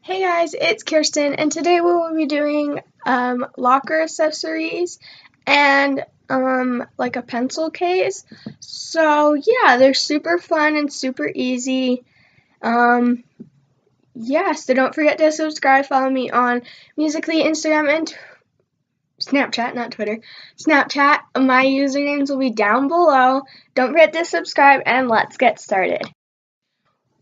Hey guys, it's Kirsten, and today we will be doing locker accessories and like a pencil case. So yeah, they're super fun and super easy. So don't forget to subscribe, follow me on Musical.ly, Instagram, and Snapchat, not Twitter. Snapchat. My usernames will be down below. Don't forget to subscribe, and let's get started.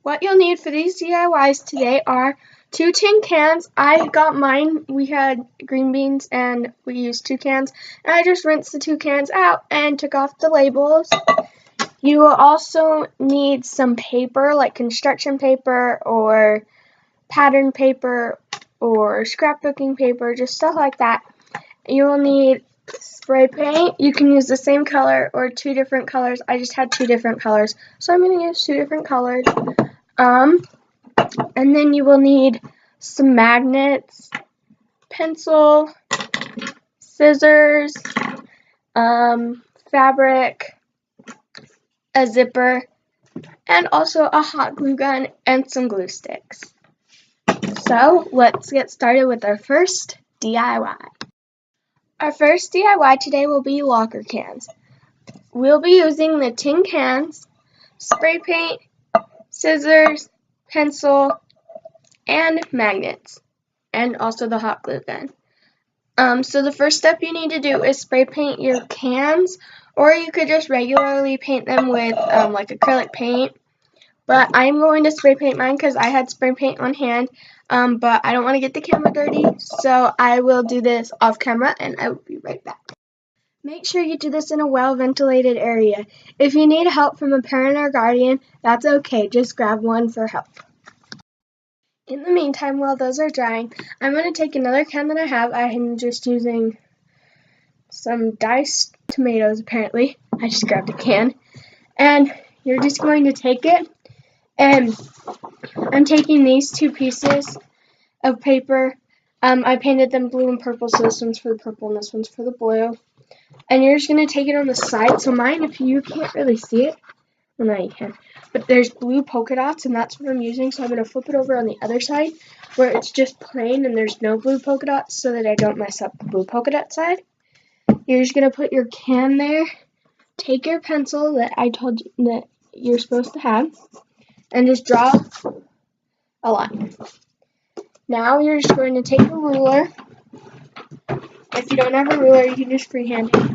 What you'll need for these DIYs today are 2 tin cans. I got mine. We had green beans and we used 2 cans. And I just rinsed the 2 cans out and took off the labels. You will also need some paper, like construction paper or pattern paper or scrapbooking paper, just stuff like that. You will need spray paint. You can use the same color or 2 different colors. I just had 2 different colors, so I'm going to use 2 different colors. And then you will need some magnets, pencil, scissors, fabric, a zipper, and also a hot glue gun and some glue sticks. So let's get started with our first DIY. Our first DIY today will be locker cans. We'll be using the tin cans, spray paint, scissors, pencil, and magnets, and also the hot glue gun. So the first step you need to do is spray paint your cans, or you could just regularly paint them with like acrylic paint. But I'm going to spray paint mine because I had spray paint on hand, but I don't want to get the camera dirty, so I will do this off camera and I will be right back. Make sure you do this in a well-ventilated area. If you need help from a parent or guardian, that's okay. Just grab one for help. In the meantime, while those are drying, I'm going to take another can that I have. I'm just using some diced tomatoes, apparently. I just grabbed a can. And you're just going to take it, and I'm taking these 2 pieces of paper. I painted them blue and purple, so this one's for the purple and this one's for the blue. And you're just going to take it on the side. So mine, if you can't really see it, well, now you can. But there's blue polka dots, and that's what I'm using. So I'm going to flip it over on the other side where it's just plain and there's no blue polka dots so that I don't mess up the blue polka dot side. You're just going to put your can there. Take your pencil that I told you that you're supposed to have and just draw a line. Now you're just going to take a ruler. If you don't have a ruler, you can just freehand it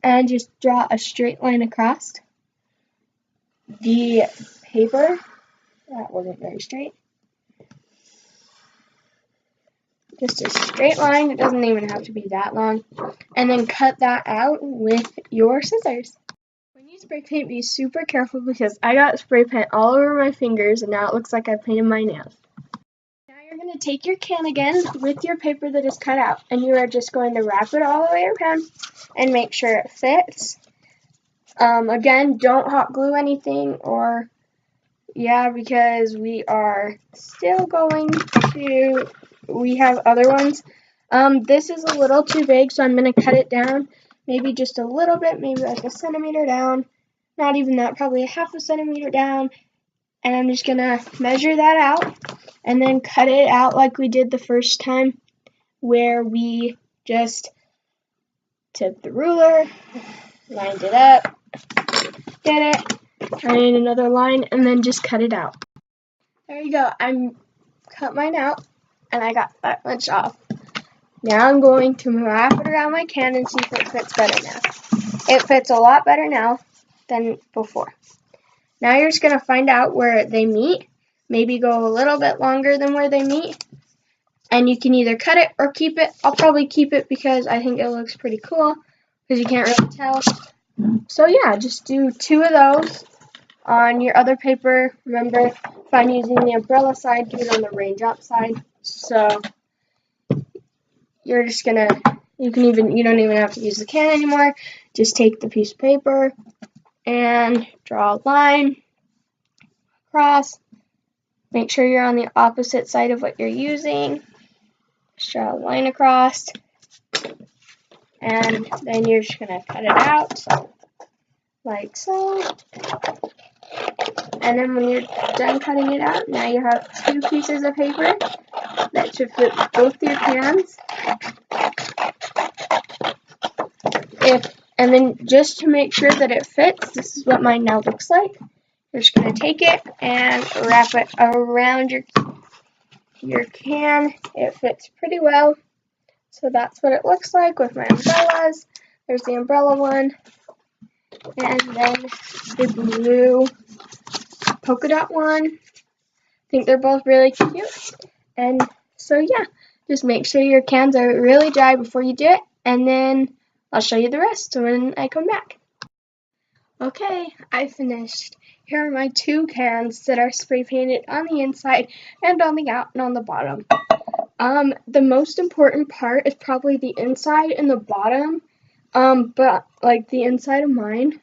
and just draw a straight line across the paper. That wasn't very straight. Just a straight line. It doesn't even have to be that long. And then cut that out with your scissors. When you spray paint, be super careful because I got spray paint all over my fingers and now it looks like I painted my nails. Now you're going to take your can again with your paper that is cut out and you are just going to wrap it all the way around and make sure it fits. Again, don't hot glue anything because we are still going to, we have other ones. This is a little too big, so I'm going to cut it down, maybe just a little bit, maybe like a centimeter down, not even that, probably a half a centimeter down, and I'm just going to measure that out, and then cut it out like we did the first time, where we just took the ruler, lined it up, get it, I need another line, and then just cut it out. There you go. I'm cut mine out, and I got that much off. Now I'm going to wrap it around my can and see if it fits better now. It fits a lot better now than before. Now you're just going to find out where they meet. Maybe go a little bit longer than where they meet. And you can either cut it or keep it. I'll probably keep it because I think it looks pretty cool because you can't really tell. So yeah, just do 2 of those on your other paper. Remember, if I'm using the umbrella side, do it on the raindrop side. So you're just gonna, you don't even have to use the can anymore. Just take the piece of paper and draw a line across. Make sure you're on the opposite side of what you're using. Just draw a line across. And then you're just gonna cut it out, like so. And then when you're done cutting it out, now you have 2 pieces of paper That should fit both your cans. And then just to make sure that it fits, this is what mine now looks like. You're just going to take it and wrap it around your can. It fits pretty well. So that's what it looks like with my umbrellas. There's the umbrella one. And then the blue polka dot one. I think they're both really cute. And so yeah, just make sure your cans are really dry before you do it. And then I'll show you the rest when I come back. Okay, I finished. Here are my 2 cans that are spray painted on the inside and on the bottom. The most important part is probably the inside and the bottom. But like the inside of mine,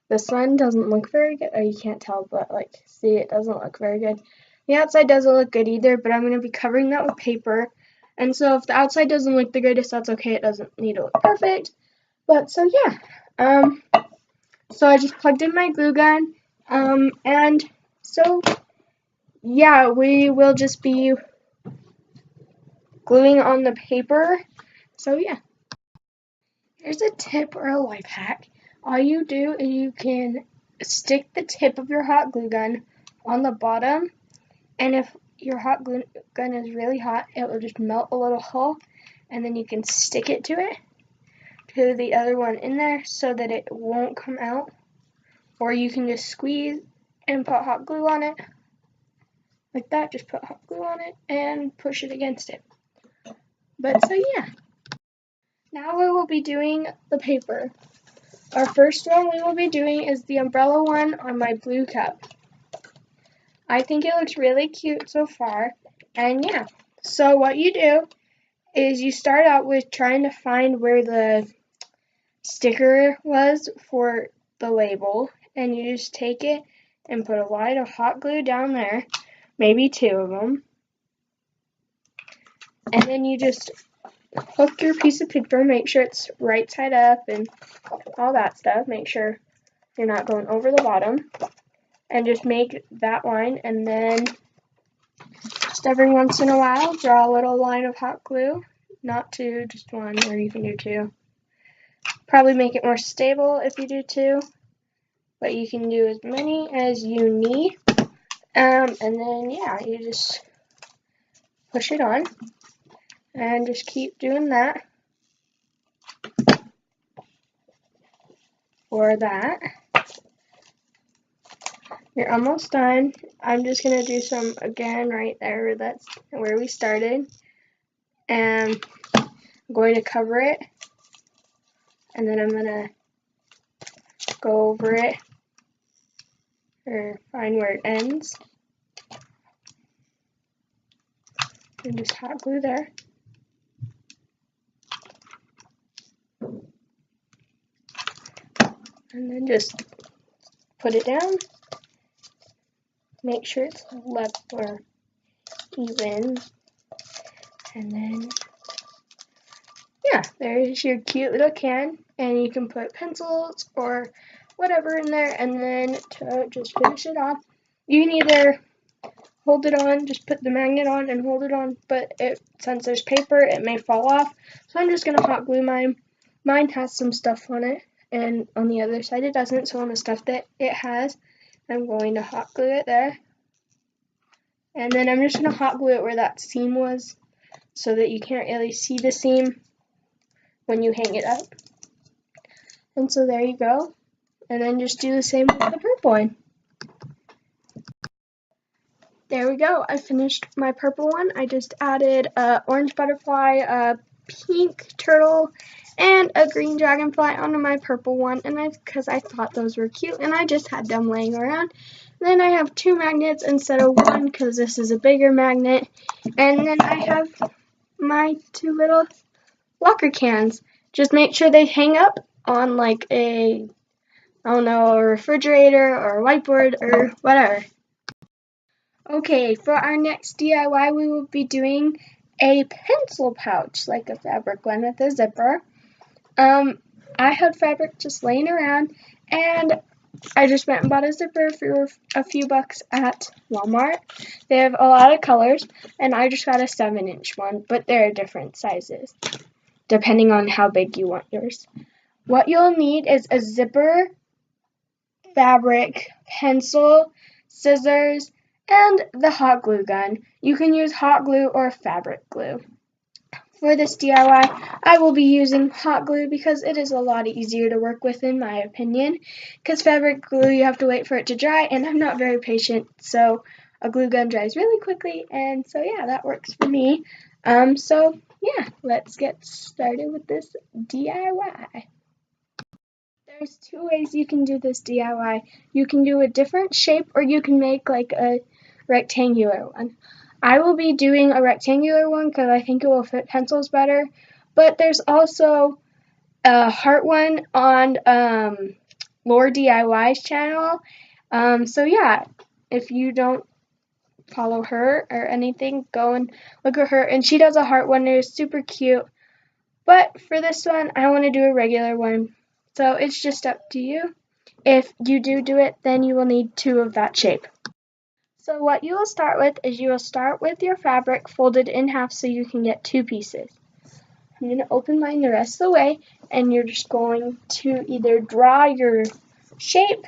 this one doesn't look very good. Oh, you can't tell, but like, see, it doesn't look very good. The outside doesn't look good either, but I'm going to be covering that with paper. And so if the outside doesn't look the greatest, that's okay. It doesn't need to look perfect. But so yeah, so I just plugged in my glue gun. And so yeah, we will just be gluing on the paper. So yeah. Here's a tip or a life hack. All you do is you can stick the tip of your hot glue gun on the bottom, and if your hot glue gun is really hot, it will just melt a little hole, and then you can stick it to the other one in there so that it won't come out. Or you can just squeeze and put hot glue on it. Like that, just put hot glue on it and push it against it. But so yeah. Now we will be doing the paper. Our first one we will be doing is the umbrella one on my blue cup. I think it looks really cute so far. And yeah, so what you do is you start out with trying to find where the sticker was for the label. And you just take it and put a line of hot glue down there, maybe 2 of them. And then you just hook your piece of paper, make sure it's right side up and all that stuff. Make sure you're not going over the bottom. And just make that line, and then just every once in a while draw a little line of hot glue. Not 2, just 1, or you can do 2. Probably make it more stable if you do 2, but you can do as many as you need. And then yeah, you just push it on and just keep doing that for that. You're almost done. I'm just going to do some again right there. That's where we started. And I'm going to cover it. And then I'm going to go over it or find where it ends. And just hot glue there. And then just put it down. Make sure it's level or even. And then, yeah, there's your cute little can. And you can put pencils or whatever in there. And then to just finish it off, you can either hold it on, just put the magnet on and hold it on. But since there's paper, it may fall off. So I'm just going to hot glue mine. Mine has some stuff on it. And on the other side it doesn't. So on the stuff that it has, I'm going to hot glue it there. And then I'm just going to hot glue it where that seam was so that you can't really see the seam when you hang it up. And so there you go. And then just do the same with the purple one. There we go. I finished my purple one. I just added an orange butterfly, a pink turtle, and a green dragonfly onto my purple one, and because I thought those were cute, and I just had them laying around. And then I have 2 magnets instead of 1 because this is a bigger magnet. And then I have my 2 little locker cans. Just make sure they hang up on like a refrigerator or a whiteboard or whatever. Okay, for our next DIY, we will be doing a pencil pouch, like a fabric one with a zipper. I had fabric just laying around, and I just went and bought a zipper for a few bucks at Walmart. They have a lot of colors, and I just got a 7-inch one, but there are different sizes, depending on how big you want yours. What you'll need is a zipper, fabric, pencil, scissors, and the hot glue gun. You can use hot glue or fabric glue. For this DIY, I will be using hot glue because it is a lot easier to work with in my opinion. Because fabric glue, you have to wait for it to dry, and I'm not very patient, so a glue gun dries really quickly, and so yeah, that works for me. So yeah, let's get started with this DIY. There's 2 ways you can do this DIY. You can do a different shape, or you can make like a rectangular one. I will be doing a rectangular one because I think it will fit pencils better, but there's also a heart one on Lore DIY's channel. So yeah, if you don't follow her or anything, go and look at her, and she does a heart one. It's super cute. But for this one, I want to do a regular one, so it's just up to you. If you do it, then you will need 2 of that shape. So what you will start with is you will start with your fabric folded in half so you can get 2 pieces. I'm going to open mine the rest of the way, and you're just going to either draw your shape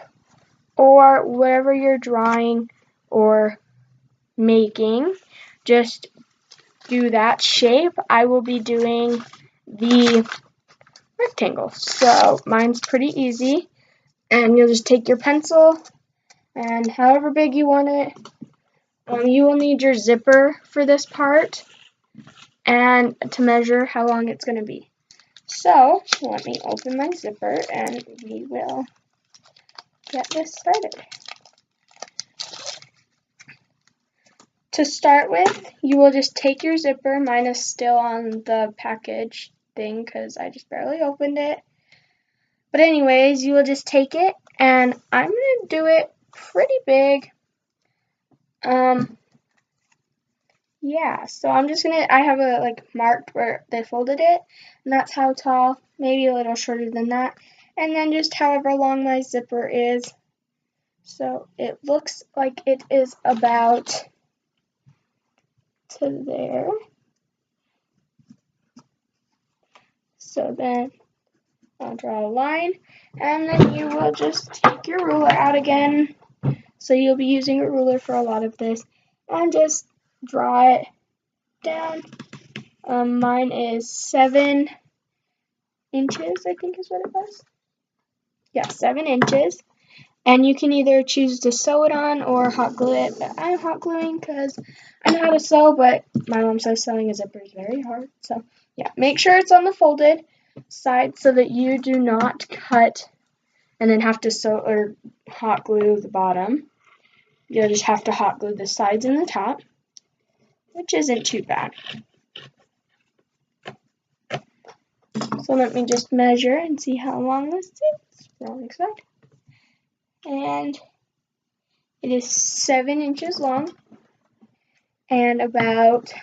or whatever you're drawing or making. Just do that shape. I will be doing the rectangle. So mine's pretty easy, and you'll just take your pencil and however big you want it. You will need your zipper for this part and to measure how long it's going to be. So let me open my zipper and we will get this started. To start with, you will just take your zipper. Mine is still on the package thing because I just barely opened it. But anyways, you will just take it, and I'm going to do it pretty big. Yeah, so I'm just going to, I have a marked where they folded it, and that's how tall, maybe a little shorter than that. And then just however long my zipper is. So it looks like it is about to there. So then I'll draw a line, and then you will just take your ruler out again. So you'll be using a ruler for a lot of this, and just draw it down. Mine is 7 inches, I think is what it was. Yeah, 7 inches. And you can either choose to sew it on or hot glue it, but I'm hot gluing because I know how to sew, but my mom says sewing a zipper is very hard. So yeah, make sure it's on the folded side so that you do not cut and then have to sew or hot glue the bottom. You'll just have to hot glue the sides and the top, which isn't too bad. So let me just measure and see how long this is. Wrong side. And it is 7 inches long and about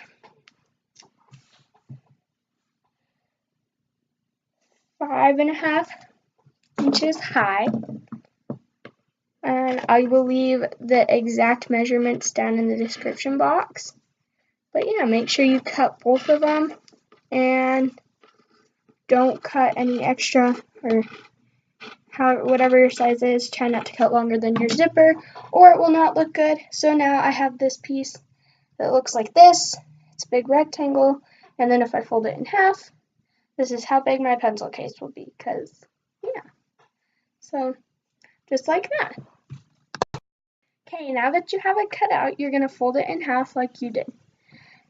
5.5 inches high. And I will leave the exact measurements down in the description box. But yeah, make sure you cut both of them and don't cut any extra, or whatever your size is. Try not to cut longer than your zipper or it will not look good. So now I have this piece that looks like this. It's a big rectangle, and then if I fold it in half, this is how big my pencil case will be, because yeah. So just like that. Okay, now that you have it cut out, you're going to fold it in half like you did.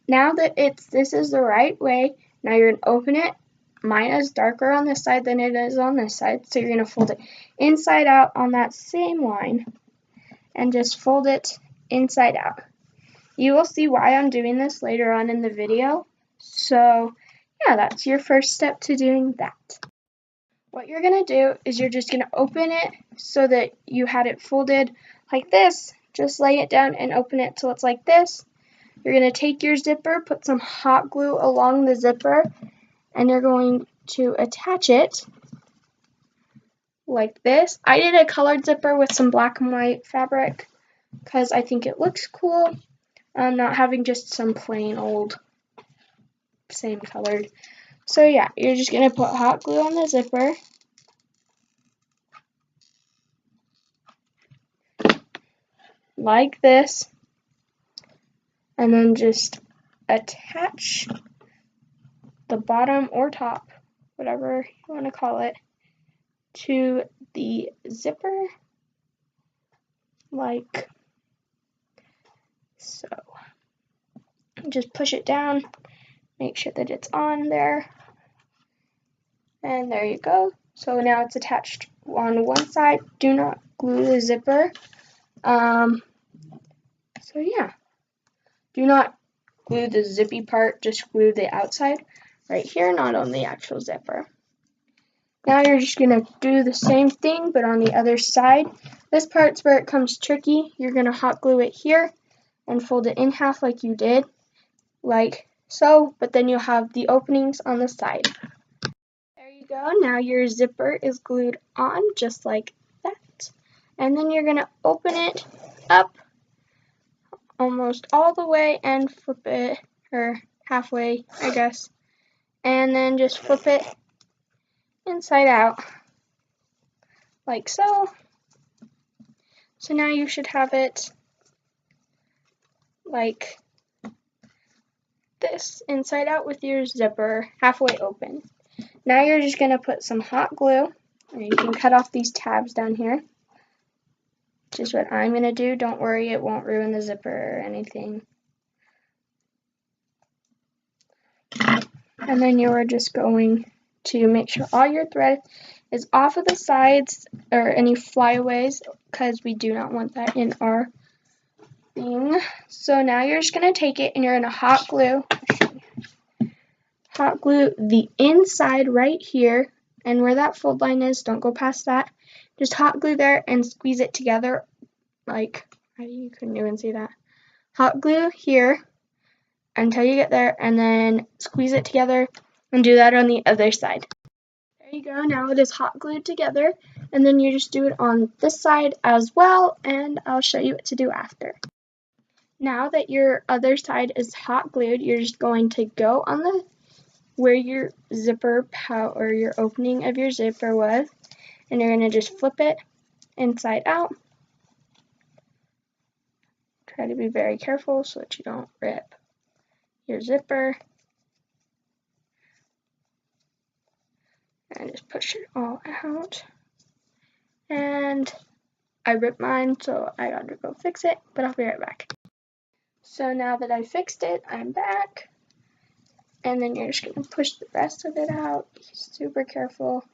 Now that this is the right way, now you're going to open it. Mine is darker on this side than it is on this side, so you're going to fold it inside out on that same line and just fold it inside out. You will see why I'm doing this later on in the video. So yeah, that's your first step to doing that. What you're going to do is you're just going to open it so that you had it folded like this. Just lay it down and open it till it's like this. You're going to take your zipper, put some hot glue along the zipper, and you're going to attach it like this. I did a colored zipper with some black and white fabric because I think it looks cool, not having just some plain old same colored. So yeah, you're just going to put hot glue on the zipper. Like this. And then just attach the bottom or top, whatever you want to call it, to the zipper, like so. Just push it down, make sure that it's on there, and there you go. So now it's attached on one side. Do not glue the zipper. So yeah, do not glue the zippy part, just glue the outside right here, not on the actual zipper. Now you're just going to do the same thing, but on the other side. This part's where it comes tricky. You're going to hot glue it here and fold it in half like you did, like so, but then you'll have the openings on the side. There you go. Now your zipper is glued on just like that. And then you're going to open it up almost all the way and flip it, or halfway, I guess. And then just flip it inside out, like so. So now you should have it like this, inside out with your zipper halfway open. Now you're just going to put some hot glue, or you can cut off these tabs down here, which is what I'm going to do. Don't worry, it won't ruin the zipper or anything. And then you are just going to make sure all your thread is off of the sides or any flyaways, because we do not want that in our thing. So now you're just going to take it and you're going to hot glue the inside right here, and where that fold line is, don't go past that. Just hot glue there and squeeze it together, like, you couldn't even see that. Hot glue here until you get there, and then squeeze it together, and do that on the other side. There you go. Now it is hot glued together, and then you just do it on this side as well, and I'll show you what to do after. Now that your other side is hot glued, you're just going to go on the where your zipper or your opening of your zipper was, and you're going to just flip it inside out. Try to be very careful so that you don't rip your zipper. And just push it all out. And I ripped mine, so I gotta go fix it, but I'll be right back. So now that I fixed it, I'm back. And then you're just gonna push the rest of it out. Be super careful,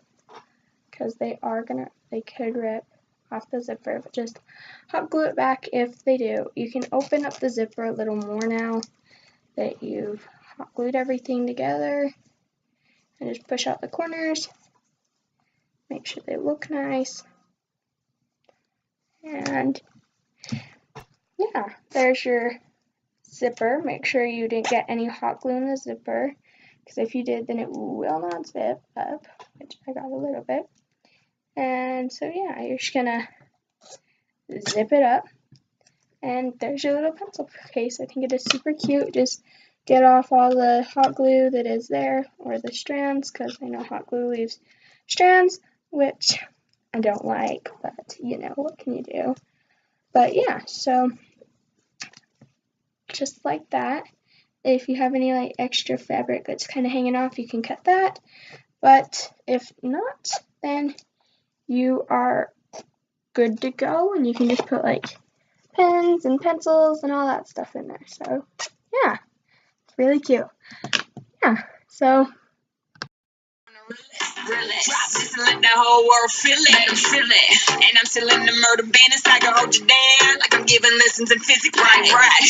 because they could rip off the zipper, but just hot glue it back if they do. You can open up the zipper a little more now that you've hot glued everything together. And just push out the corners, make sure they look nice, and yeah, there's your zipper. Make sure you didn't get any hot glue in the zipper, because if you did, then it will not zip up, which I got a little bit. And so yeah, you're just gonna zip it up, and there's your little pencil case. I think it is super cute. Just get off all the hot glue that is there, or the strands, because I know hot glue leaves strands, which I don't like, but you know, what can you do? But yeah, so just like that. If you have any like extra fabric that's kind of hanging off, you can cut that, but if not, then you are good to go, and you can just put like pens and pencils and all that stuff in there. So yeah, really cute. Yeah, so drop this and let the whole world feel it. And I'm still in the murder business. I can hold you down like I'm giving lessons in physics. Right.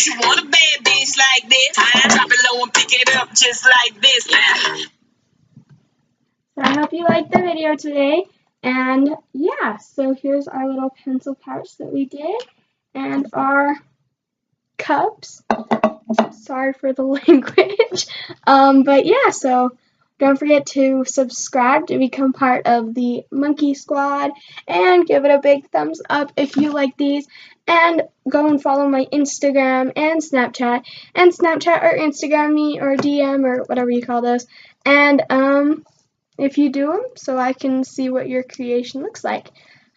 You want a bad bitch like this? Drop it low and pick it up just like this. So I hope you liked the video today. And yeah, so here's our little pencil pouch that we did, and our cups. Sorry for the language. But yeah, so Don't forget to subscribe to become part of the Monkey Squad, and give it a big thumbs up if you like these, and go and follow my Instagram and Snapchat or Instagram me or DM or whatever you call those, and if you do them, so I can see what your creation looks like.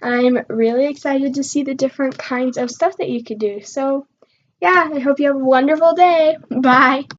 I'm really excited to see the different kinds of stuff that you could do. So yeah, I hope you have a wonderful day. Bye.